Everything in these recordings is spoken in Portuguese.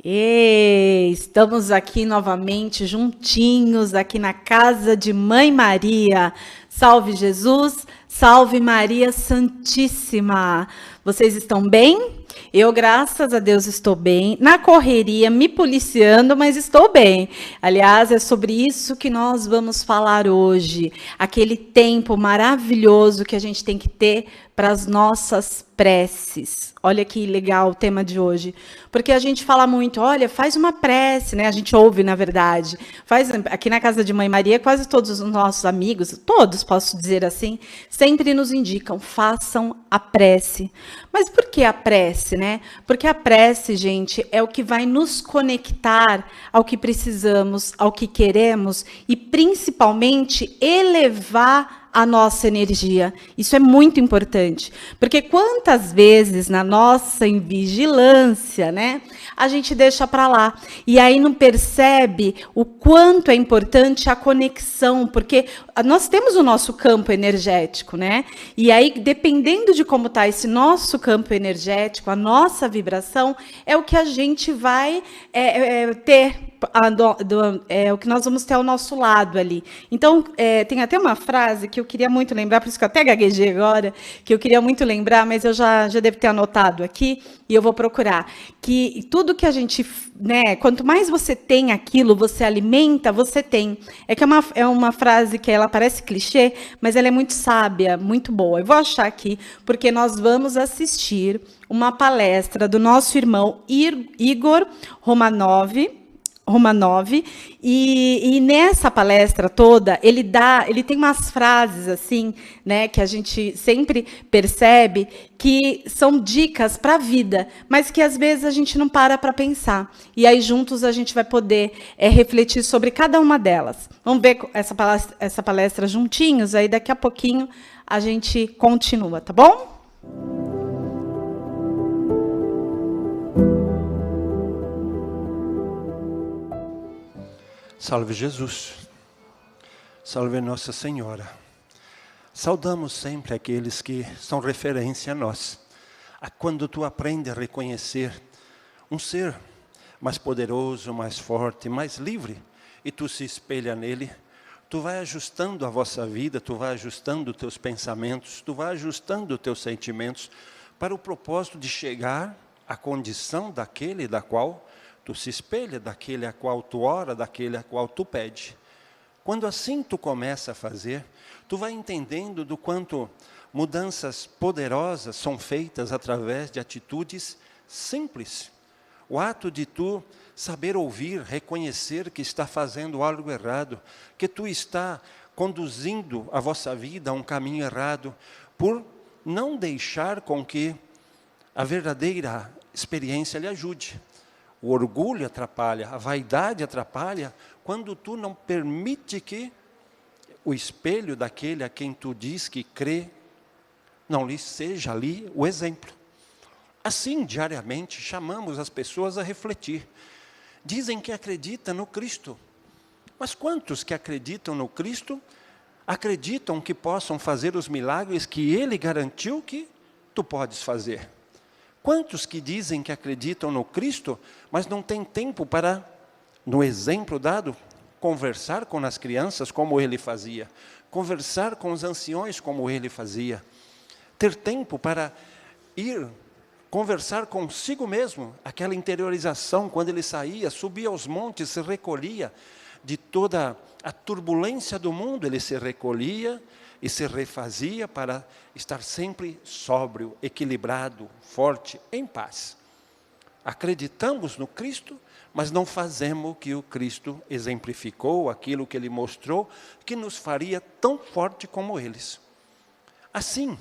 Estamos aqui novamente juntinhos, aqui na casa de Mãe Maria. Salve Jesus, salve Maria Santíssima. Vocês estão bem? Eu, graças a Deus, estou bem. Na correria, me policiando, mas estou bem. Aliás, é sobre isso que nós vamos falar hoje. Aquele tempo maravilhoso que a gente tem que ter para as nossas preces. Olha que legal o tema de hoje. Porque a gente fala muito, olha, faz uma prece, né? A gente ouve, na verdade. Aqui na casa de Mãe Maria, quase todos os nossos amigos, todos, posso dizer assim, sempre nos indicam, façam a prece. Mas por que a prece, né? Porque a prece, gente, é o que vai nos conectar ao que precisamos, ao que queremos e, principalmente, elevar a nossa energia. Isso é muito importante, porque quantas vezes na nossa invigilância, né, a gente deixa para lá e aí não percebe o quanto é importante a conexão, porque nós temos o nosso campo energético, né? E aí, dependendo de como está esse nosso campo energético, a nossa vibração é o que a gente vai ter. O que nós vamos ter ao nosso lado ali. Então, tem até uma frase que eu queria muito lembrar, por isso que eu até gaguejei agora, que eu queria muito lembrar, mas eu já devo ter anotado aqui, e eu vou procurar, que tudo que a gente, né, quanto mais você tem aquilo, você alimenta, você tem. É uma frase que ela parece clichê, mas ela é muito sábia, muito boa. Eu vou achar aqui, porque nós vamos assistir uma palestra do nosso irmão Igor Romanov, e nessa palestra toda ele tem umas frases assim, né, que a gente sempre percebe que são dicas para a vida, mas que às vezes a gente não para pensar. E aí juntos a gente vai poder refletir sobre cada uma delas. Vamos ver essa palestra juntinhos, aí daqui a pouquinho a gente continua, tá bom? Salve Jesus, salve Nossa Senhora. Saudamos sempre aqueles que são referência a nós. Quando tu aprende a reconhecer um ser mais poderoso, mais forte, mais livre, e tu se espelha nele, tu vai ajustando a vossa vida, tu vai ajustando os teus pensamentos, tu vai ajustando os teus sentimentos para o propósito de chegar à condição daquele da qual tu se espelha, daquele a qual tu ora, daquele a qual tu pede. Quando assim tu começa a fazer, tu vai entendendo do quanto mudanças poderosas são feitas através de atitudes simples. O ato de tu saber ouvir, reconhecer que está fazendo algo errado, que tu está conduzindo a vossa vida a um caminho errado, por não deixar com que a verdadeira experiência lhe ajude. O orgulho atrapalha, a vaidade atrapalha, quando tu não permite que o espelho daquele a quem tu diz que crê, não lhe seja ali o exemplo. Assim, diariamente, chamamos as pessoas a refletir. Dizem que acreditam no Cristo, mas quantos que acreditam no Cristo, acreditam que possam fazer os milagres que Ele garantiu que tu podes fazer? Quantos que dizem que acreditam no Cristo, mas não têm tempo para, no exemplo dado, conversar com as crianças como Ele fazia, conversar com os anciões como Ele fazia, ter tempo para ir conversar consigo mesmo, aquela interiorização, quando Ele saía, subia aos montes, se recolhia de toda a turbulência do mundo, Ele se recolhia e se refazia para estar sempre sóbrio, equilibrado, forte, em paz. Acreditamos no Cristo, mas não fazemos o que o Cristo exemplificou, aquilo que Ele mostrou, que nos faria tão forte como eles. Assim,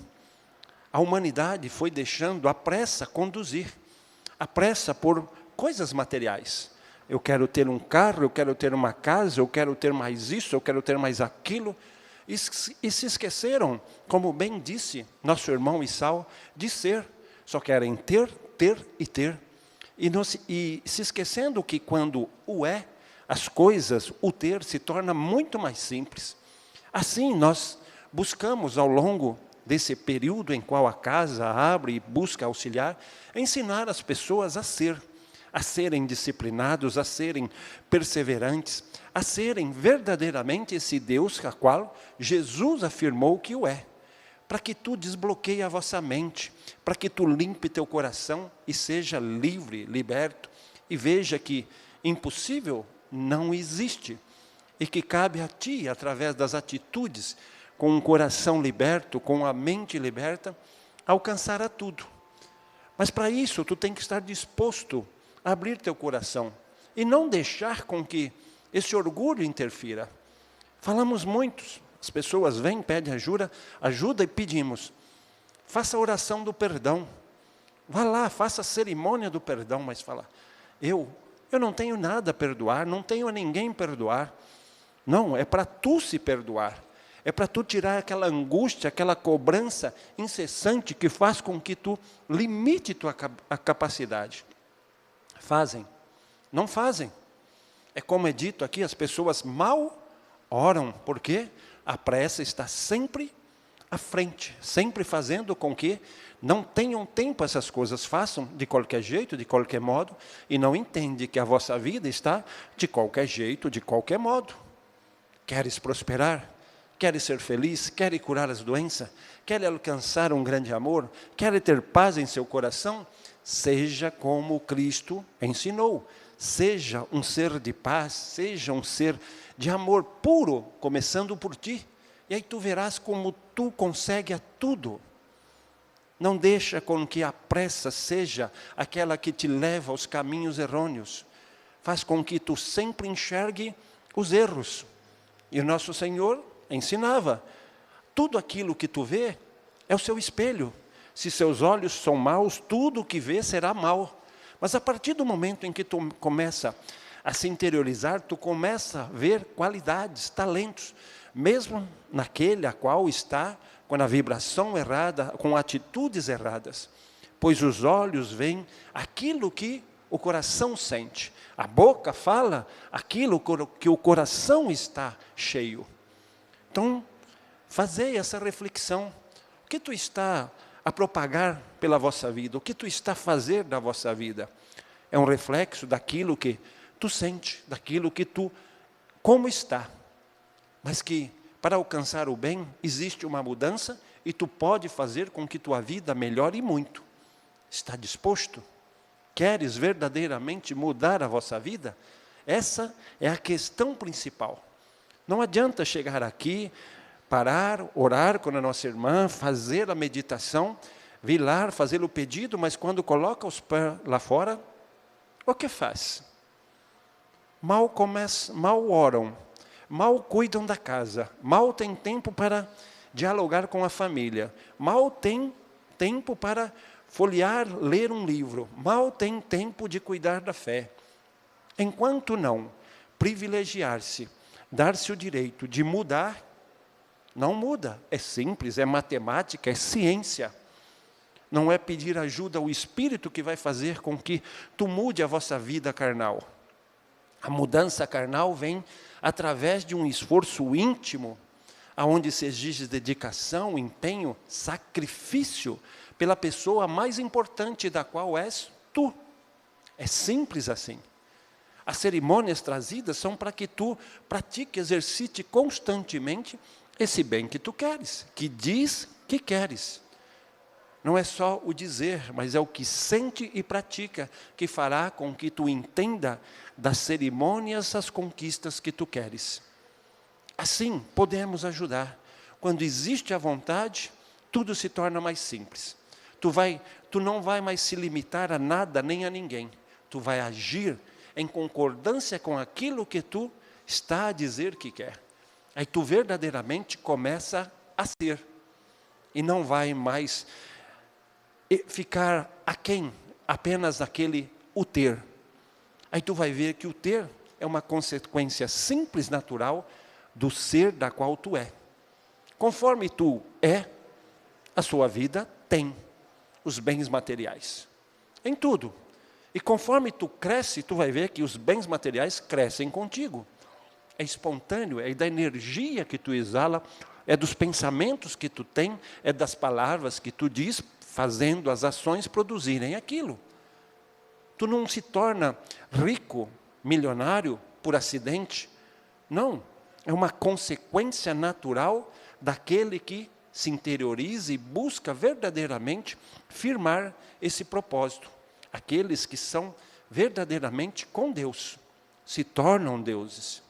a humanidade foi deixando a pressa conduzir, a pressa por coisas materiais. Eu quero ter um carro, eu quero ter uma casa, eu quero ter mais isso, eu quero ter mais aquilo. E se esqueceram, como bem disse nosso irmão Issal, de ser. Só querem ter, ter e ter. E se esquecendo que quando o é, as coisas, o ter, se torna muito mais simples. Assim, nós buscamos ao longo desse período em qual a casa abre e busca auxiliar, ensinar as pessoas a ser, a serem disciplinados, a serem perseverantes, a serem verdadeiramente esse Deus a qual Jesus afirmou que o é. Para que tu desbloqueie a vossa mente, para que tu limpe teu coração e seja livre, liberto, e veja que impossível não existe, e que cabe a ti, através das atitudes, com um coração liberto, com a mente liberta, alcançar a tudo. Mas para isso, tu tem que estar disposto a abrir teu coração, e não deixar com que esse orgulho interfira. Falamos muitos, as pessoas vêm, pedem ajuda e pedimos. Faça a oração do perdão. Vá lá, faça a cerimônia do perdão, mas fala, eu não tenho nada a perdoar, não tenho a ninguém perdoar. Não, é para tu se perdoar. É para tu tirar aquela angústia, aquela cobrança incessante que faz com que tu limite a capacidade. Fazem? Não fazem. É como é dito aqui, as pessoas mal oram. Por quê? A pressa está sempre à frente, sempre fazendo com que não tenham tempo essas coisas, façam de qualquer jeito, de qualquer modo, e não entende que a vossa vida está de qualquer jeito, de qualquer modo. Queres prosperar? Queres ser feliz? Queres curar as doenças? Queres alcançar um grande amor? Queres ter paz em seu coração? Seja como Cristo ensinou. Seja um ser de paz, seja um ser de amor puro, começando por ti. E aí tu verás como tu consegue a tudo. Não deixa com que a pressa seja aquela que te leva aos caminhos errôneos. Faz com que tu sempre enxergue os erros. E o nosso Senhor ensinava, tudo aquilo que tu vê é o seu espelho. Se seus olhos são maus, tudo o que vê será mau. Mas a partir do momento em que tu começa a se interiorizar, tu começa a ver qualidades, talentos, mesmo naquele a qual está com a vibração errada, com atitudes erradas. Pois os olhos veem aquilo que o coração sente. A boca fala aquilo que o coração está cheio. Então, fazei essa reflexão. O que tu está a propagar pela vossa vida? O que tu está a fazer da vossa vida? É um reflexo daquilo que tu sente, daquilo que tu, como está. Mas que para alcançar o bem, existe uma mudança e tu pode fazer com que tua vida melhore muito. Está disposto? Queres verdadeiramente mudar a vossa vida? Essa é a questão principal. Não adianta chegar aqui, parar, orar com a nossa irmã, fazer a meditação, vir lá, fazer o pedido, mas quando coloca os pés lá fora, o que faz? Mal oram, mal cuidam da casa, mal tem tempo para dialogar com a família, mal tem tempo para folhear, ler um livro, mal tem tempo de cuidar da fé. Enquanto não privilegiar-se, dar-se o direito de mudar, não muda. É simples, é matemática, é ciência. Não é pedir ajuda ao Espírito que vai fazer com que tu mude a vossa vida carnal. A mudança carnal vem através de um esforço íntimo, aonde se exige dedicação, empenho, sacrifício pela pessoa mais importante da qual és tu. É simples assim. As cerimônias trazidas são para que tu pratique, exercite constantemente esse bem que tu queres, que diz que queres. Não é só o dizer, mas é o que sente e pratica, que fará com que tu entenda das cerimônias as conquistas que tu queres. Assim, podemos ajudar. Quando existe a vontade, tudo se torna mais simples. Tu não vai mais se limitar a nada nem a ninguém. Tu vai agir em concordância com aquilo que tu está a dizer que quer. Aí tu verdadeiramente começa a ser. E não vai mais ficar aquém apenas daquele o ter. Aí tu vai ver que o ter é uma consequência simples, natural, do ser da qual tu é. Conforme tu é, a sua vida tem os bens materiais. Em tudo. E conforme tu cresce, tu vai ver que os bens materiais crescem contigo. É espontâneo, é da energia que tu exala, é dos pensamentos que tu tem, é das palavras que tu diz, fazendo as ações produzirem aquilo. Tu não se torna rico, milionário, por acidente. Não, é uma consequência natural daquele que se interioriza e busca verdadeiramente firmar esse propósito. Aqueles que são verdadeiramente com Deus, se tornam deuses.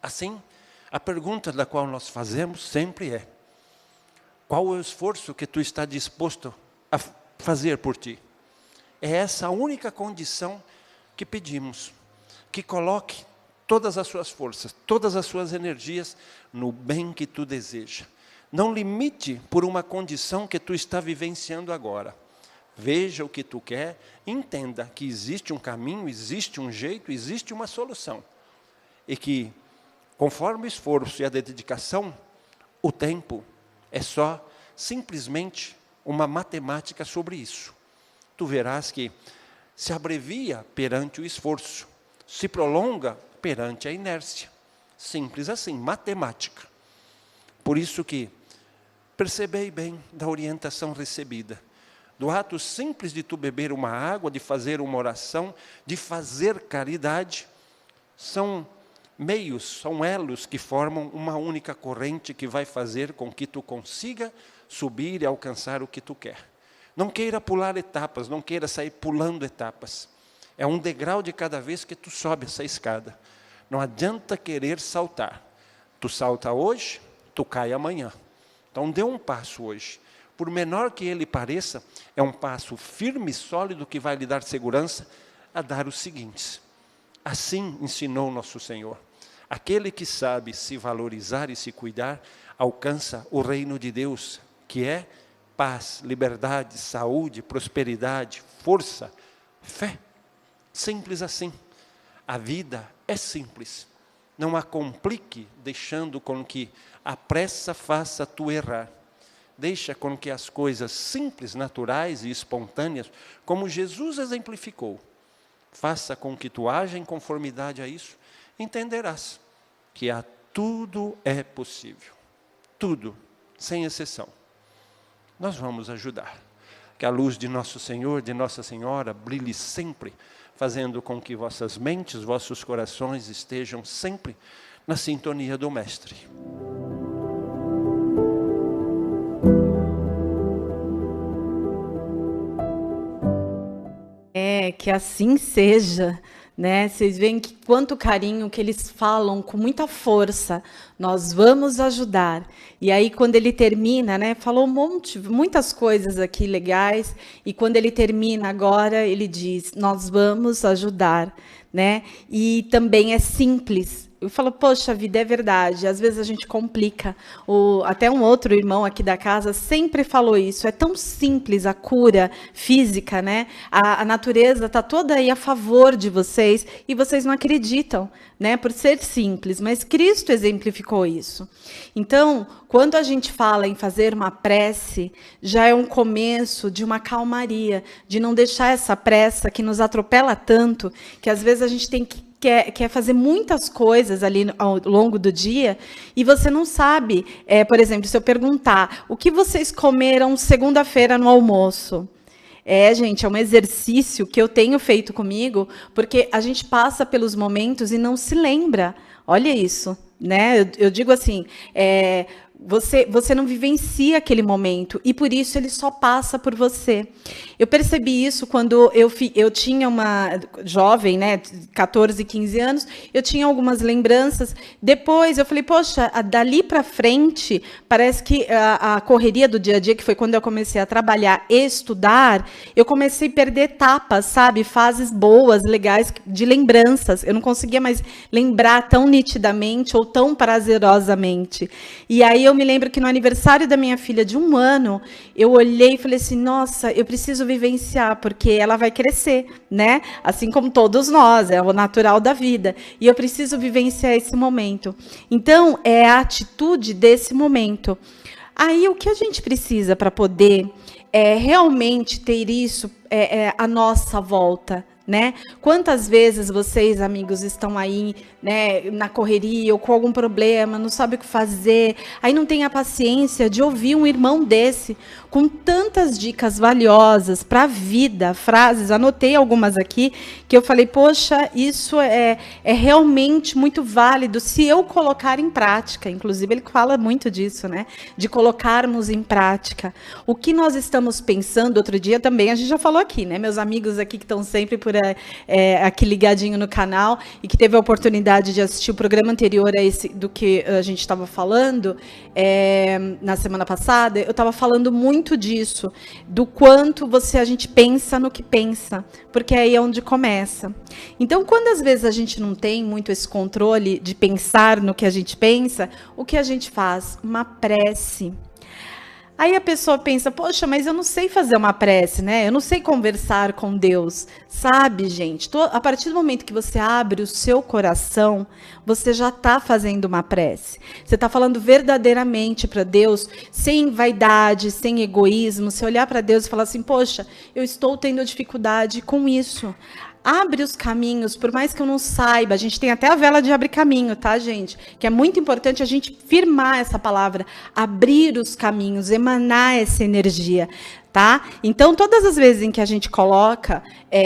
Assim, a pergunta da qual nós fazemos sempre é: qual é o esforço que tu está disposto a fazer por ti? É essa a única condição que pedimos, que coloque todas as suas forças, todas as suas energias no bem que tu deseja. Não limite por uma condição que tu está vivenciando agora. Veja o que tu quer, entenda que existe um caminho, existe um jeito, existe uma solução. E que, conforme o esforço e a dedicação, o tempo é só simplesmente uma matemática sobre isso. Tu verás que se abrevia perante o esforço, se prolonga perante a inércia. Simples assim, matemática. Por isso que percebei bem da orientação recebida. Do ato simples de tu beber uma água, de fazer uma oração, de fazer caridade, são meios, são elos que formam uma única corrente que vai fazer com que tu consiga subir e alcançar o que tu quer. Não queira pular etapas, não queira sair pulando etapas. É um degrau de cada vez que tu sobe essa escada. Não adianta querer saltar. Tu salta hoje, tu cai amanhã. Então dê um passo hoje. Por menor que ele pareça, é um passo firme e sólido que vai lhe dar segurança a dar os seguintes. Assim ensinou nosso Senhor. Aquele que sabe se valorizar e se cuidar, alcança o reino de Deus, que é paz, liberdade, saúde, prosperidade, força, fé. Simples assim. A vida é simples. Não a complique, deixando com que a pressa faça tu errar. Deixa com que as coisas simples, naturais e espontâneas, como Jesus exemplificou, faça com que tu haja em conformidade a isso, entenderás que a tudo é possível. Tudo, sem exceção. Nós vamos ajudar. Que a luz de nosso Senhor, de Nossa Senhora, brilhe sempre, fazendo com que vossas mentes, vossos corações estejam sempre na sintonia do Mestre. Que assim seja, né? Vocês veem que quanto carinho que eles falam com muita força. Nós vamos ajudar. E aí quando ele termina, né? Falou muitas coisas aqui legais. E quando ele termina agora, ele diz: nós vamos ajudar, né? E também é simples. Eu falo, poxa vida, é verdade. Às vezes a gente complica. Até um outro irmão aqui da casa sempre falou isso. É tão simples a cura física, né? A natureza está toda aí a favor de vocês e vocês não acreditam, né? Por ser simples. Mas Cristo exemplificou isso. Então, quando a gente fala em fazer uma prece, já é um começo de uma calmaria, de não deixar essa pressa que nos atropela tanto, que às vezes a gente tem que quer fazer muitas coisas ali ao longo do dia e você não sabe, por exemplo, se eu perguntar, o que vocês comeram segunda-feira no almoço? Gente, é um exercício que eu tenho feito comigo, porque a gente passa pelos momentos e não se lembra. Olha isso, né? Eu digo assim, você não vivencia aquele momento e por isso ele só passa por você. Eu percebi isso quando eu tinha uma jovem, né, 14, 15 anos, eu tinha algumas lembranças. Depois eu falei, poxa, dali para frente, parece que a correria do dia a dia, que foi quando eu comecei a trabalhar e estudar, eu comecei a perder etapas, sabe? Fases boas, legais, de lembranças. Eu não conseguia mais lembrar tão nitidamente ou tão prazerosamente. E aí eu me lembro que no aniversário da minha filha de 1 ano, eu olhei e falei assim, nossa, eu preciso vivenciar, porque ela vai crescer, né? Assim como todos nós, é o natural da vida. E eu preciso vivenciar esse momento. Então, é a atitude desse momento. Aí, o que a gente precisa para poder realmente ter isso à nossa volta, né? Quantas vezes vocês, amigos, estão aí, né, na correria ou com algum problema, não sabe o que fazer, aí não tem a paciência de ouvir um irmão desse, com tantas dicas valiosas para a vida, frases, anotei algumas aqui, que eu falei, poxa, isso é realmente muito válido se eu colocar em prática. Inclusive, ele fala muito disso, né? De colocarmos em prática. O que nós estamos pensando, outro dia também, a gente já falou aqui, né? Meus amigos aqui que estão sempre por aqui ligadinho no canal e que teve a oportunidade de assistir o programa anterior a esse do que a gente estava falando na semana passada, eu estava falando muito disso, do quanto a gente pensa no que pensa, porque aí é onde começa. Então, quando às vezes a gente não tem muito esse controle de pensar no que a gente pensa, o que a gente faz? Uma prece. Aí a pessoa pensa, poxa, mas eu não sei fazer uma prece, né? Eu não sei conversar com Deus. Sabe, gente, a partir do momento que você abre o seu coração, você já está fazendo uma prece. Você está falando verdadeiramente para Deus, sem vaidade, sem egoísmo. Você olhar para Deus e falar assim, poxa, eu estou tendo dificuldade com isso. Abre os caminhos, por mais que eu não saiba. A gente tem até a vela de abrir caminho, tá, gente? Que é muito importante a gente firmar essa palavra. Abrir os caminhos, emanar essa energia, tá? Então, todas as vezes em que a gente coloca,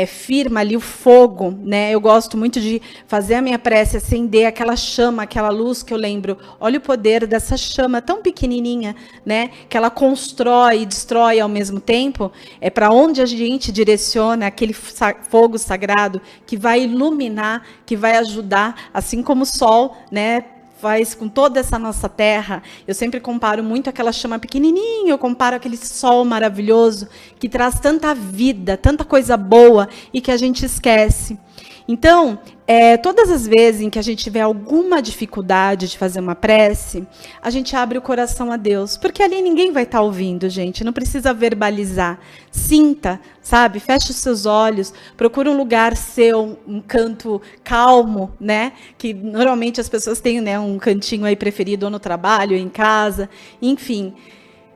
firma ali o fogo, né? Eu gosto muito de fazer a minha prece, acender aquela chama, aquela luz que eu lembro. Olha o poder dessa chama tão pequenininha, né? Que ela constrói e destrói ao mesmo tempo. É para onde a gente direciona aquele fogo sagrado que vai iluminar, que vai ajudar, assim como o sol, né? Faz com toda essa nossa terra. Eu sempre comparo muito aquela chama pequenininha, eu comparo aquele sol maravilhoso que traz tanta vida, tanta coisa boa e que a gente esquece. Então, todas as vezes em que a gente tiver alguma dificuldade de fazer uma prece, a gente abre o coração a Deus, porque ali ninguém vai estar ouvindo, gente, não precisa verbalizar. Sinta, sabe? Feche os seus olhos, procura um lugar seu, um canto calmo, né? Que normalmente as pessoas têm, né, um cantinho aí preferido ou no trabalho, ou em casa, enfim.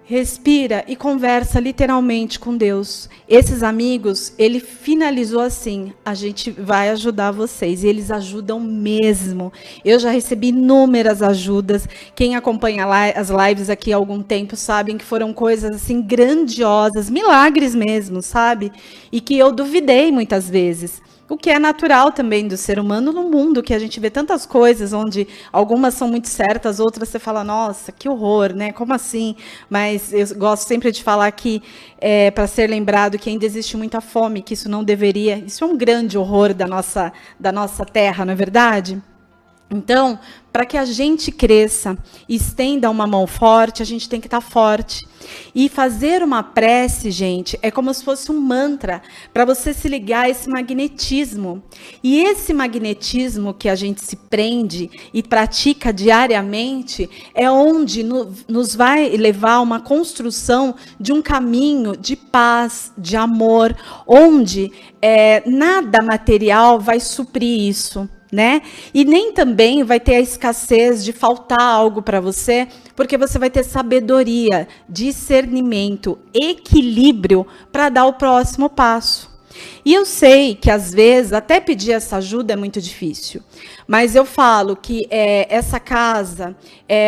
Respira e conversa literalmente com Deus. Esses amigos, ele finalizou assim, a gente vai ajudar vocês. E eles ajudam mesmo. Eu já recebi inúmeras ajudas. Quem acompanha as lives aqui há algum tempo sabem que foram coisas assim grandiosas, milagres mesmo, sabe? E que eu duvidei muitas vezes. O que é natural também do ser humano no mundo, que a gente vê tantas coisas, onde algumas são muito certas, outras você fala, nossa, que horror, né? Como assim? Mas eu gosto sempre de falar que, para ser lembrado, que ainda existe muita fome, que isso não deveria... Isso é um grande horror da nossa terra, não é verdade? Então, para que a gente cresça e estenda uma mão forte, a gente tem que estar forte. E fazer uma prece, gente, é como se fosse um mantra para você se ligar a esse magnetismo. E esse magnetismo que a gente se prende e pratica diariamente é onde nos vai levar a uma construção de um caminho de paz, de amor, onde nada material vai suprir isso. Né? E nem também vai ter a escassez de faltar algo para você, porque você vai ter sabedoria, discernimento, equilíbrio para dar o próximo passo. E eu sei que, às vezes, até pedir essa ajuda é muito difícil. Mas eu falo que essa casa,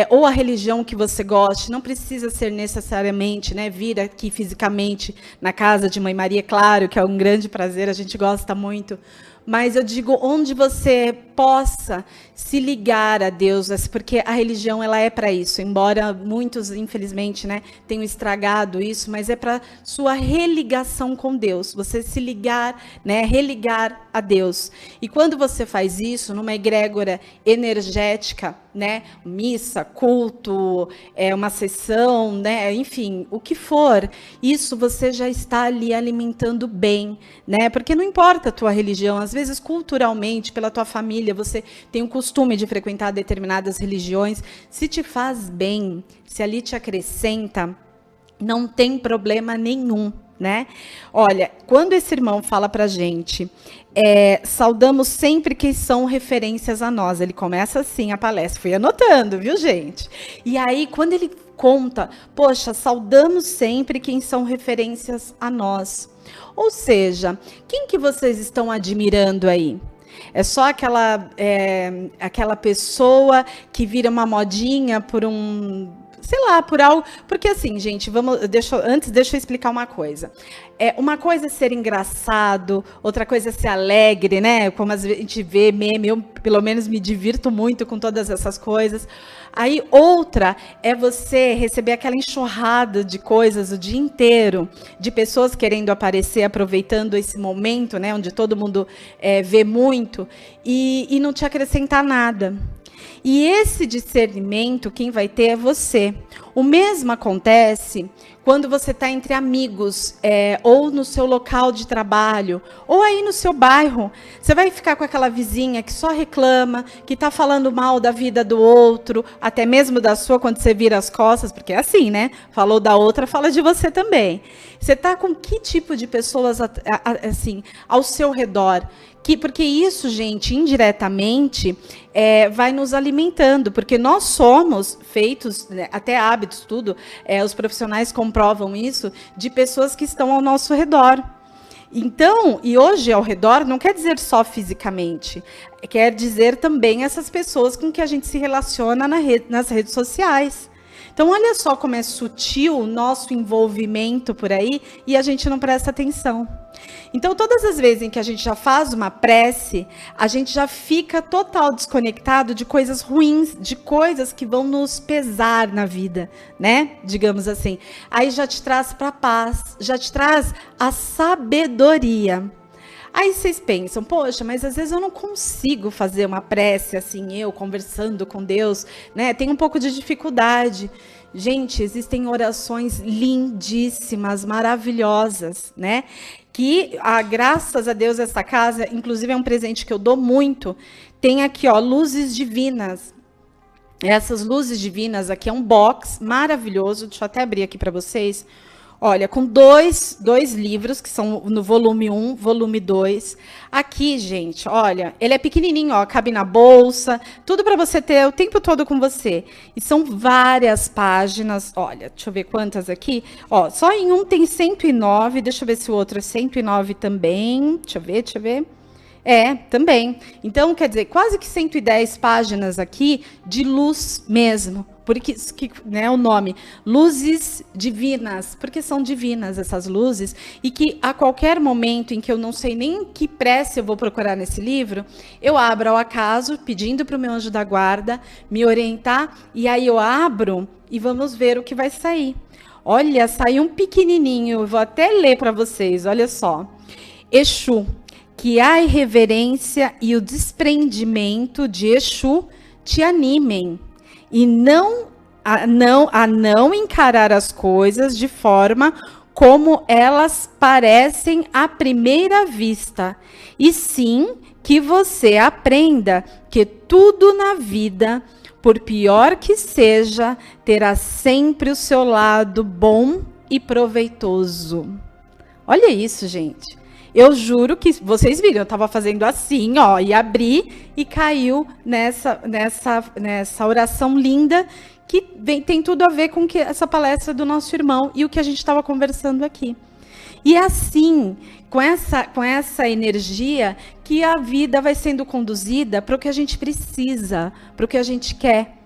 ou a religião que você goste, não precisa ser necessariamente, né, vir aqui fisicamente na casa de Mãe Maria, claro que é um grande prazer, a gente gosta muito. Mas eu digo onde você possa se ligar a Deus, porque a religião ela é para isso, embora muitos, infelizmente, né, tenham estragado isso, mas é para sua religação com Deus, você se ligar, né, religar a Deus. E quando você faz isso numa egrégora energética, né, missa, culto, uma sessão, né, enfim, o que for, isso você já está ali alimentando bem, né, porque não importa a tua religião, às vezes culturalmente, pela tua família, você tem o costume de frequentar determinadas religiões, se te faz bem, se ali te acrescenta, não tem problema nenhum, né? Olha, quando esse irmão fala para a gente, saudamos sempre que são referências a nós, ele começa assim a palestra, fui anotando, viu, gente? E aí, quando ele conta. Poxa, saudamos sempre quem são referências a nós. Ou seja, quem que vocês estão admirando aí? É só aquela pessoa que vira uma modinha por sei lá, por algo. Porque assim, gente, deixa eu explicar uma coisa. Uma coisa é ser engraçado, outra coisa é ser alegre, né? Como a gente vê meme, eu pelo menos me divirto muito com todas essas coisas. Aí outra é você receber aquela enxurrada de coisas o dia inteiro, de pessoas querendo aparecer, aproveitando esse momento, né? Onde todo mundo vê muito e não te acrescentar nada. E esse discernimento, quem vai ter é você. O mesmo acontece quando você está entre amigos, ou no seu local de trabalho, ou aí no seu bairro. Você vai ficar com aquela vizinha que só reclama, que está falando mal da vida do outro, até mesmo da sua, quando você vira as costas, porque é assim, né? Falou da outra, fala de você também. Você está com que tipo de pessoas assim, ao seu redor? Porque isso, gente, indiretamente, vai nos alimentando, porque nós somos feitos, né, até hábitos, tudo, os profissionais comprovam isso, de pessoas que estão ao nosso redor. Então, e hoje ao redor não quer dizer só fisicamente, quer dizer também essas pessoas com que a gente se relaciona nas redes sociais. Então, olha só como é sutil o nosso envolvimento por aí e a gente não presta atenção. Então, todas as vezes em que a gente já faz uma prece, a gente já fica total desconectado de coisas ruins, de coisas que vão nos pesar na vida, né? Digamos assim. Aí já te traz para a paz, já te traz a sabedoria. Aí vocês pensam, poxa, mas às vezes eu não consigo fazer uma prece assim, eu conversando com Deus, né? Tem um pouco de dificuldade. Gente, existem orações lindíssimas, maravilhosas, né? Que, graças a Deus, essa casa, inclusive é um presente que eu dou muito, tem aqui, ó, luzes divinas. Essas luzes divinas aqui é um box maravilhoso, deixa eu até abrir aqui para vocês. Olha, com dois livros, que são no volume 1, volume 2. Aqui, gente, olha, ele é pequenininho, ó, cabe na bolsa, tudo para você ter o tempo todo com você. E são várias páginas, olha, deixa eu ver quantas aqui. Ó, só em um tem 109, deixa eu ver se o outro é 109 também. Deixa eu ver. Também. Então, quer dizer, quase que 110 páginas aqui de luz mesmo. Porque né, o nome, luzes divinas, porque são divinas essas luzes, e que a qualquer momento em que eu não sei nem que prece eu vou procurar nesse livro, eu abro ao acaso, pedindo para o meu anjo da guarda me orientar, e aí eu abro e vamos ver o que vai sair. Olha, saiu um pequenininho, eu vou até ler para vocês, olha só. Exu, que a irreverência e o desprendimento de Exu te animem, e não encarar as coisas de forma como elas parecem à primeira vista, e sim que você aprenda que tudo na vida, por pior que seja, terá sempre o seu lado bom e proveitoso. Olha isso, gente. Eu juro que vocês viram, eu estava fazendo assim, ó, e abri e caiu nessa oração linda que tem tudo a ver com essa palestra do nosso irmão e o que a gente estava conversando aqui. E é assim, com essa energia, que a vida vai sendo conduzida para o que a gente precisa, para o que a gente quer.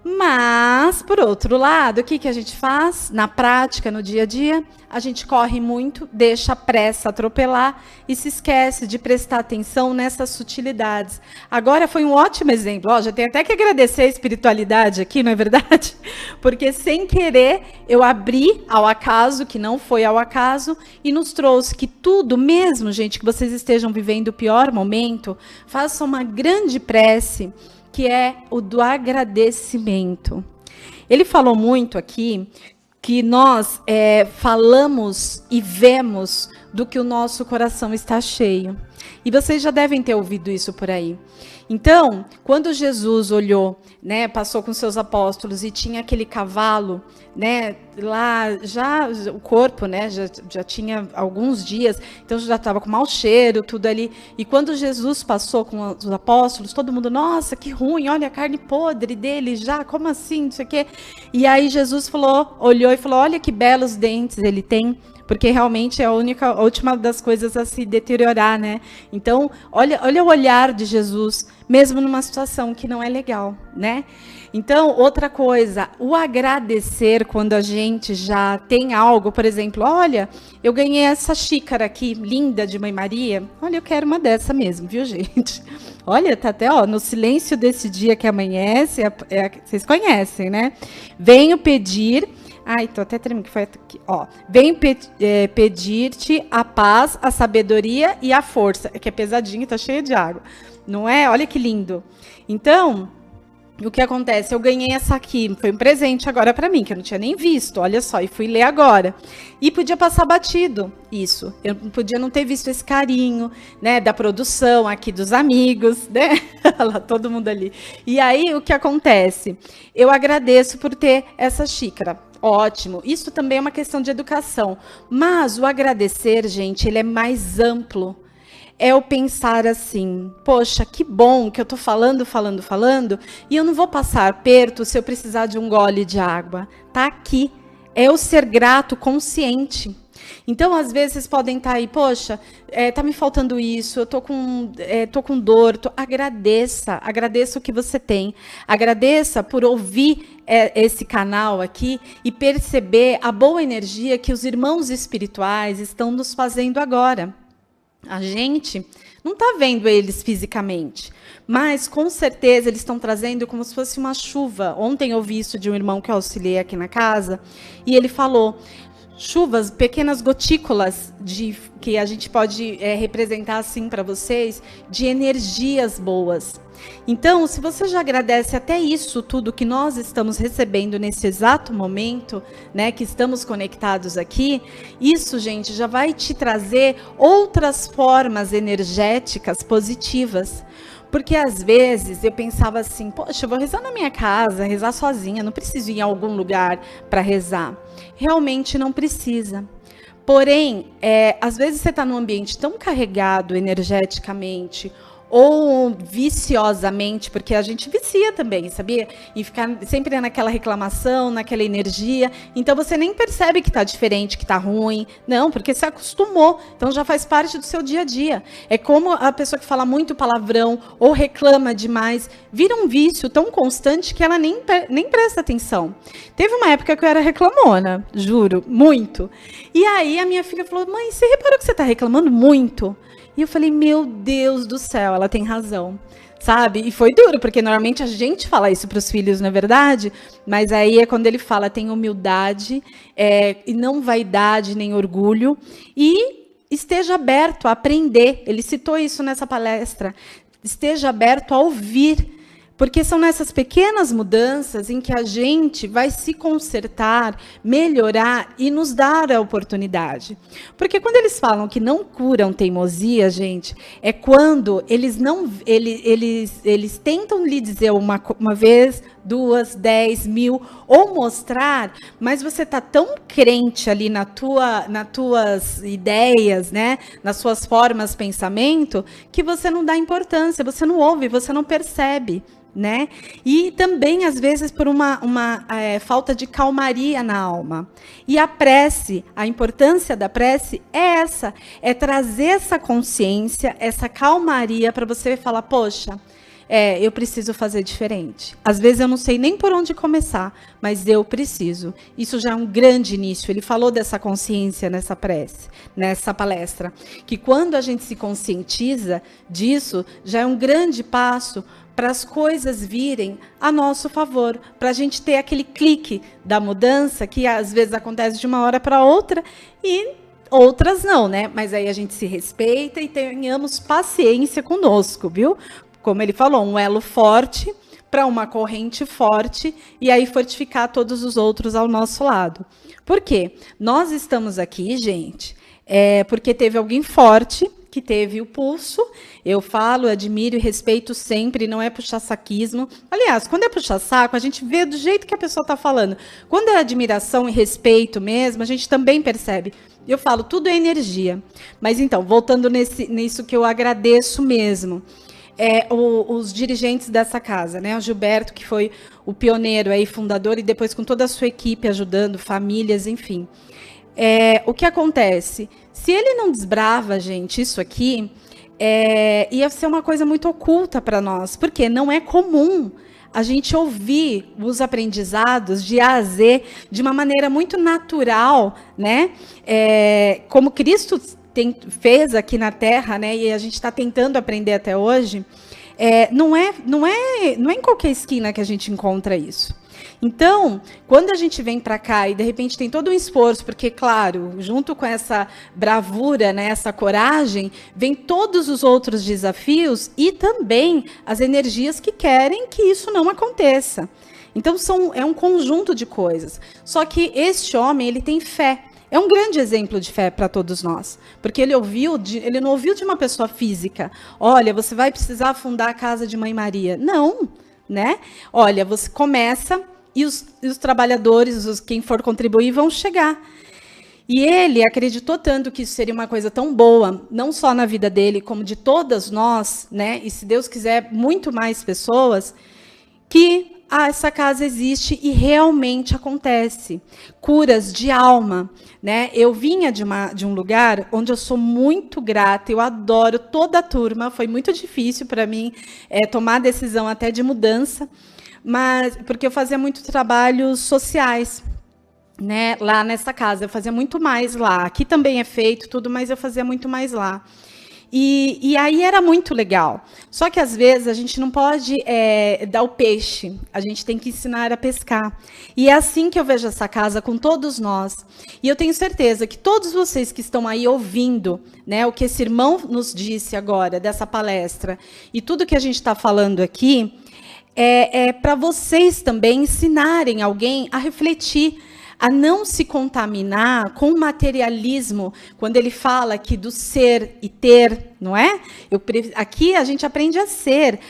Mas, por outro lado, o que a gente faz na prática, no dia a dia? A gente corre muito, deixa a pressa atropelar e se esquece de prestar atenção nessas sutilidades. Agora foi um ótimo exemplo. Ó, já tenho até que agradecer a espiritualidade aqui, não é verdade? Porque, sem querer, eu abri ao acaso, que não foi ao acaso, e nos trouxe que tudo, mesmo, gente, que vocês estejam vivendo o pior momento, façam uma grande prece, que é o do agradecimento. Ele falou muito aqui que nós falamos e vemos do que o nosso coração está cheio. E vocês já devem ter ouvido isso por aí. Então, quando Jesus olhou, né, passou com seus apóstolos e tinha aquele cavalo, né, lá já o corpo, né, já tinha alguns dias, então já estava com mau cheiro, tudo ali. E quando Jesus passou com os apóstolos, todo mundo, nossa, que ruim, olha a carne podre dele já, como assim, não sei o quê. E aí Jesus falou, olhou e falou, olha que belos dentes ele tem. Porque realmente é a última das coisas a se deteriorar, né? Então, olha o olhar de Jesus, mesmo numa situação que não é legal, né? Então, outra coisa, o agradecer quando a gente já tem algo, por exemplo, olha, eu ganhei essa xícara aqui, linda, de Mãe Maria. Olha, eu quero uma dessa mesmo, viu, gente? Olha, tá até, ó, no silêncio desse dia que amanhece, vocês conhecem, né? Venho pedir... Ai, tô até tremendo que foi aqui. Ó, venho pedir-te a paz, a sabedoria e a força. É que é pesadinho, tá cheio de água. Não é? Olha que lindo. Então, o que acontece? Eu ganhei essa aqui, foi um presente agora para mim, que eu não tinha nem visto, olha só, e fui ler agora. E podia passar batido isso. Eu podia não ter visto esse carinho, né, da produção aqui, dos amigos, né? Lá, todo mundo ali. E aí, o que acontece? Eu agradeço por ter essa xícara. Ótimo. Isso também é uma questão de educação. Mas o agradecer, gente, ele é mais amplo. É o pensar assim, poxa, que bom que eu estou falando, e eu não vou passar aperto se eu precisar de um gole de água. Tá aqui. É o ser grato consciente. Então, às vezes, vocês podem estar aí, poxa, tá me faltando isso, eu tô com dor. Agradeça o que você tem. Agradeça por ouvir esse canal aqui e perceber a boa energia que os irmãos espirituais estão nos fazendo agora. A gente não está vendo eles fisicamente, mas com certeza eles estão trazendo como se fosse uma chuva. Ontem eu vi isso de um irmão que eu auxiliei aqui na casa, e ele falou, chuvas, pequenas gotículas que a gente pode representar assim para vocês, de energias boas. Então, se você já agradece até isso tudo que nós estamos recebendo nesse exato momento, né, que estamos conectados aqui, isso, gente, já vai te trazer outras formas energéticas positivas. Porque, às vezes, eu pensava assim, poxa, eu vou rezar na minha casa, rezar sozinha, não preciso ir em algum lugar para rezar. Realmente não precisa. Porém, às vezes você está num ambiente tão carregado energeticamente, ou viciosamente, porque a gente vicia também, sabia? E ficar sempre naquela reclamação, naquela energia. Então, você nem percebe que está diferente, que está ruim. Não, porque você acostumou. Então, já faz parte do seu dia a dia. É como a pessoa que fala muito palavrão ou reclama demais. Vira um vício tão constante que ela nem presta atenção. Teve uma época que eu era reclamona, juro, muito. E aí, a minha filha falou, mãe, você reparou que você está reclamando muito? E eu falei, meu Deus do céu, ela tem razão, sabe? E foi duro, porque normalmente a gente fala isso para os filhos, não é verdade? Mas aí é quando ele fala, tem humildade, e não vaidade nem orgulho, e esteja aberto a aprender. Ele citou isso nessa palestra. Esteja aberto a ouvir. Porque são nessas pequenas mudanças em que a gente vai se consertar, melhorar e nos dar a oportunidade. Porque quando eles falam que não curam teimosia, gente, é quando eles tentam lhe dizer uma vez, 2, 10, 1000, ou mostrar, mas você está tão crente ali nas tuas ideias, né, nas suas formas de pensamento, que você não dá importância, você não ouve, você não percebe. Né? E também, às vezes, por uma falta de calmaria na alma. E a prece, a importância da prece é essa, é trazer essa consciência, essa calmaria para você falar, poxa, eu preciso fazer diferente. Às vezes eu não sei nem por onde começar, mas eu preciso. Isso já é um grande início. Ele falou dessa consciência nessa prece, nessa palestra, que quando a gente se conscientiza disso, já é um grande passo para as coisas virem a nosso favor, para a gente ter aquele clique da mudança, que às vezes acontece de uma hora para outra, e outras não, né? Mas aí a gente se respeita e tenhamos paciência conosco, viu? Como ele falou, um elo forte para uma corrente forte, e aí fortificar todos os outros ao nosso lado. Por quê? Nós estamos aqui, gente, porque teve alguém forte que teve o pulso. Eu falo, admiro e respeito sempre, não é puxa-saquismo. Aliás, quando é puxa-saco, a gente vê do jeito que a pessoa está falando. Quando é admiração e respeito mesmo, a gente também percebe. Eu falo, tudo é energia. Mas então, voltando nisso que eu agradeço mesmo. Os dirigentes dessa casa, né? O Gilberto, que foi o pioneiro aí, fundador, e depois com toda a sua equipe ajudando, famílias, enfim. O que acontece? Se ele não desbrava, gente, isso aqui, ia ser uma coisa muito oculta para nós, porque não é comum a gente ouvir os aprendizados de A a Z de uma maneira muito natural, né? Como Cristo fez aqui na Terra, né? E a gente está tentando aprender até hoje. Não é em qualquer esquina que a gente encontra isso. Então, quando a gente vem para cá e de repente tem todo um esforço, porque, claro, junto com essa bravura, né, essa coragem, vem todos os outros desafios e também as energias que querem que isso não aconteça. Então, é um conjunto de coisas. Só que este homem, ele tem fé. É um grande exemplo de fé para todos nós, porque ele não ouviu de uma pessoa física. Olha, você vai precisar fundar a casa de Mãe Maria. Não, né? Olha, você começa e os trabalhadores, quem for contribuir, vão chegar. E ele acreditou tanto que isso seria uma coisa tão boa, não só na vida dele, como de todas nós, né? E se Deus quiser, muito mais pessoas, que essa casa existe e realmente acontece. Curas de alma, né? Eu vinha de um lugar onde eu sou muito grata, eu adoro toda a turma, foi muito difícil para mim tomar a decisão até de mudança, mas porque eu fazia muito trabalhos sociais, né? Lá nessa casa, eu fazia muito mais lá. Aqui também é feito tudo, mas eu fazia muito mais lá. E aí era muito legal. Só que, às vezes, a gente não pode dar o peixe. A gente tem que ensinar a pescar. E é assim que eu vejo essa casa com todos nós. E eu tenho certeza que todos vocês que estão aí ouvindo, né, o que esse irmão nos disse agora, dessa palestra, e tudo que a gente está falando aqui, para vocês também ensinarem alguém a refletir, a não se contaminar com o materialismo, quando ele fala aqui do ser e ter, não é? Aqui a gente aprende a ser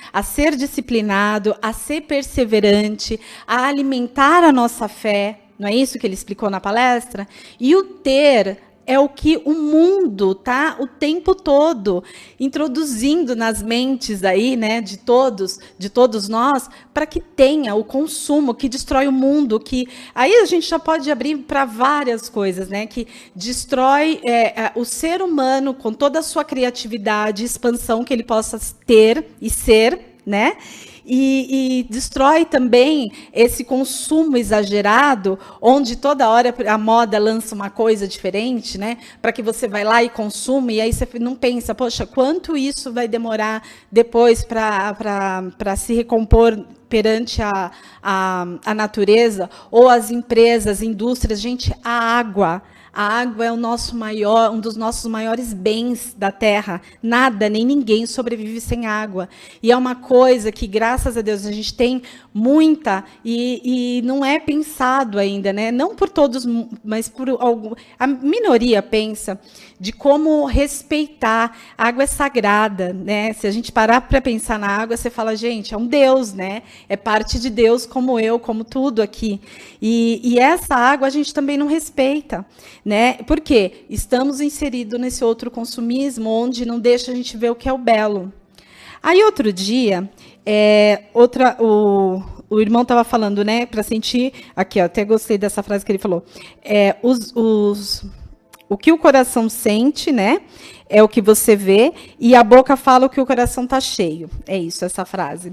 disciplinado, a ser perseverante, a alimentar a nossa fé, não é isso que ele explicou na palestra? E o ter é o que o mundo está o tempo todo introduzindo nas mentes aí, né, de todos nós, para que tenha o consumo que destrói o mundo, que aí a gente já pode abrir para várias coisas, né, que destrói o ser humano com toda a sua criatividade, expansão que ele possa ter e ser, né? E destrói também esse consumo exagerado, onde toda hora a moda lança uma coisa diferente, né? Para que você vai lá e consuma, e aí você não pensa, poxa, quanto isso vai demorar depois para se recompor perante a natureza, ou as empresas, indústrias. Gente, a água é um dos nossos maiores bens da Terra. Nada, nem ninguém sobrevive sem água. E é uma coisa que, graças a Deus, a gente tem muita e não é pensado ainda, né? Não por todos, mas por algum. A minoria pensa de como respeitar. A água é sagrada, né? Se a gente parar para pensar na água, você fala, gente, é um Deus, né? É parte de Deus, como eu, como tudo aqui. E essa água a gente também não respeita, né? Porque estamos inseridos nesse outro consumismo, onde não deixa a gente ver o que é o belo. Aí, outro dia, o irmão estava falando, né, para sentir, aqui, ó, até gostei dessa frase que ele falou, o que o coração sente, né, é o que você vê, e a boca fala o que o coração está cheio. É isso, essa frase.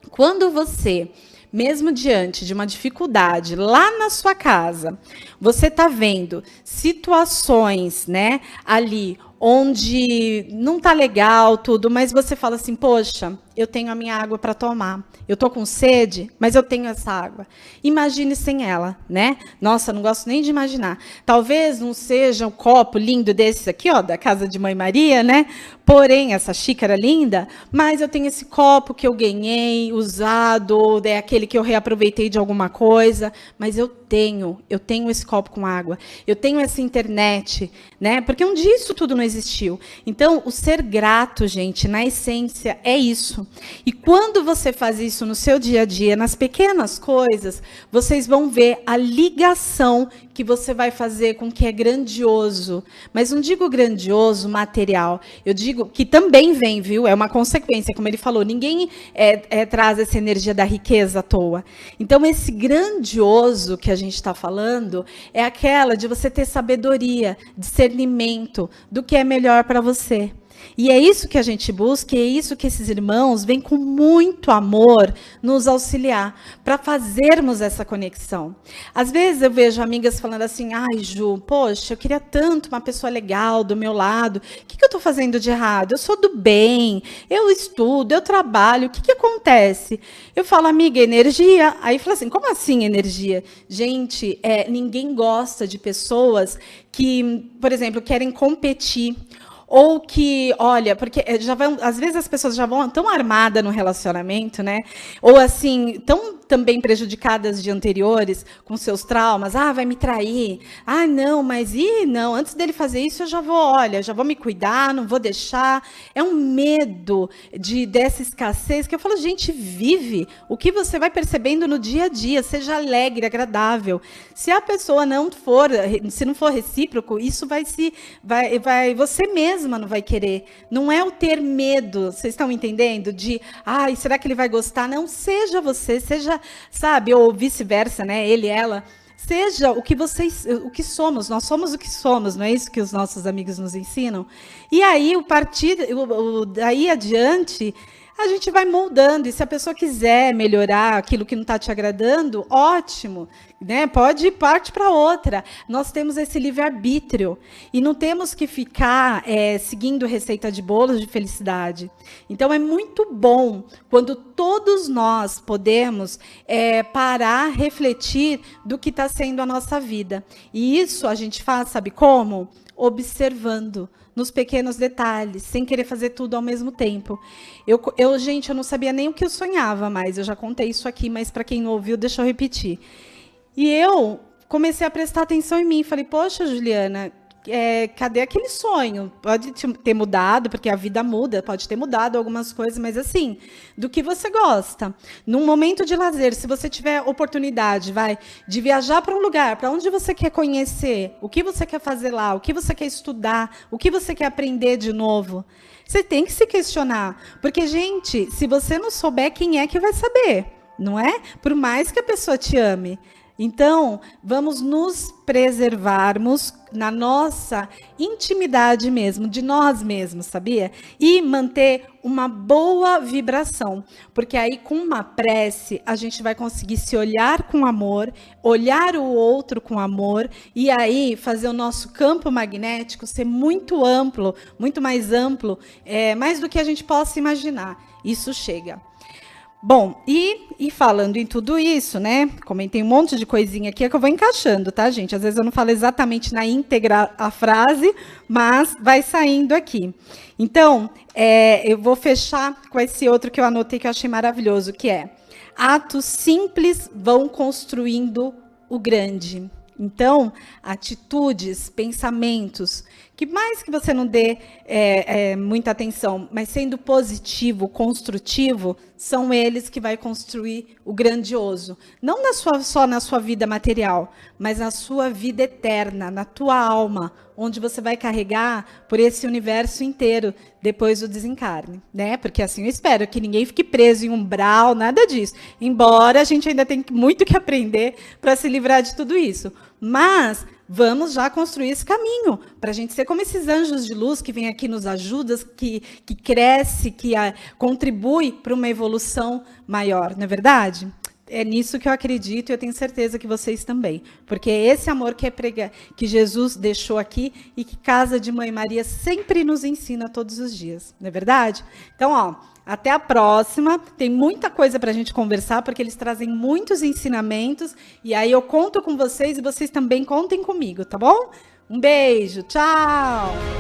Quando você, mesmo diante de uma dificuldade lá na sua casa, você está vendo situações, né, ali onde não está legal tudo, mas você fala assim, poxa, eu tenho a minha água para tomar. Eu estou com sede, mas eu tenho essa água. Imagine sem ela, né? Nossa, não gosto nem de imaginar. Talvez não seja um copo lindo desse aqui, ó, da casa de Mãe Maria, né? Porém, essa xícara linda, mas eu tenho esse copo que eu ganhei, usado, é aquele que eu reaproveitei de alguma coisa, mas eu tenho esse copo com água, eu tenho essa internet, né? Porque um dia isso tudo não existiu. Então, o ser grato, gente, na essência, é isso. E quando você faz isso no seu dia a dia, nas pequenas coisas, vocês vão ver a ligação que você vai fazer com o que é grandioso. Mas não digo grandioso, material. Eu digo que também vem, viu? É uma consequência, como ele falou. Ninguém traz essa energia da riqueza à toa. Então, esse grandioso que a gente está falando é aquela de você ter sabedoria, discernimento do que é melhor para você. E é isso que a gente busca, e é isso que esses irmãos vêm com muito amor nos auxiliar, para fazermos essa conexão. Às vezes eu vejo amigas falando assim, ai Ju, poxa, eu queria tanto uma pessoa legal do meu lado, o que eu estou fazendo de errado? Eu sou do bem, eu estudo, eu trabalho, o que acontece? Eu falo, amiga, energia. Aí fala assim, como assim energia? Gente, ninguém gosta de pessoas que, por exemplo, querem competir, ou que, olha, porque já vão, às vezes as pessoas já vão tão armadas no relacionamento, né? Ou assim, tão também prejudicadas de anteriores, com seus traumas. Ah, vai me trair. Ah, não, mas não, antes dele fazer isso, eu já vou me cuidar, não vou deixar. É um medo dessa escassez que eu falo, gente, vive o que você vai percebendo no dia a dia, seja alegre, agradável. Se a pessoa se não for recíproco, isso vai você mesma não vai querer. Não é o ter medo, vocês estão entendendo? Será que ele vai gostar? Não, seja você, seja, sabe, ou vice-versa, né? Ele, ela. Seja o que somos, nós somos o que somos, não é isso que os nossos amigos nos ensinam? E aí, daí adiante, a gente vai moldando, e se a pessoa quiser melhorar aquilo que não está te agradando, ótimo, né? Pode partir para outra. Nós temos esse livre-arbítrio, e não temos que ficar seguindo receita de bolos de felicidade. Então, é muito bom quando todos nós podemos parar, refletir do que está sendo a nossa vida. E isso a gente faz, sabe como? Observando nos pequenos detalhes, sem querer fazer tudo ao mesmo tempo. Gente, eu não sabia nem o que eu sonhava mais. Eu já contei isso aqui, mas para quem não ouviu, deixa eu repetir. E eu comecei a prestar atenção em mim. Falei, poxa, Juliana, cadê aquele sonho? Pode ter mudado, porque a vida muda, pode ter mudado algumas coisas, mas assim, do que você gosta. Num momento de lazer, se você tiver oportunidade, de viajar para um lugar, para onde você quer conhecer, o que você quer fazer lá, o que você quer estudar, o que você quer aprender de novo, você tem que se questionar. Porque, gente, se você não souber, quem é que vai saber? Não é? Por mais que a pessoa te ame. Então, vamos nos preservarmos na nossa intimidade mesmo, de nós mesmos, sabia? E manter uma boa vibração, porque aí com uma prece a gente vai conseguir se olhar com amor, olhar o outro com amor, e aí fazer o nosso campo magnético ser muito amplo, muito mais amplo, mais do que a gente possa imaginar. Isso chega. Bom, e falando em tudo isso, né? Comentei um monte de coisinha aqui que eu vou encaixando, tá, gente? Às vezes eu não falo exatamente na íntegra a frase, mas vai saindo aqui. Então, eu vou fechar com esse outro que eu anotei que eu achei maravilhoso, que é: atos simples vão construindo o grande. Então, atitudes, pensamentos, que mais que você não dê muita atenção, mas sendo positivo, construtivo, são eles que vai construir o grandioso. Não só na sua vida material, mas na sua vida eterna, na tua alma, onde você vai carregar por esse universo inteiro depois do desencarne, né? Porque assim eu espero que ninguém fique preso em umbral, nada disso. Embora a gente ainda tenha muito que aprender para se livrar de tudo isso. Mas vamos já construir esse caminho para a gente ser como esses anjos de luz que vêm aqui nos ajudam, que cresce, que contribui para uma evolução maior, não é verdade? É nisso que eu acredito e eu tenho certeza que vocês também. Porque é esse amor que Jesus deixou aqui e que Casa de Mãe Maria sempre nos ensina todos os dias, não é verdade? Então, Até a próxima. Tem muita coisa para a gente conversar, porque eles trazem muitos ensinamentos. E aí eu conto com vocês e vocês também contem comigo, tá bom? Um beijo, tchau!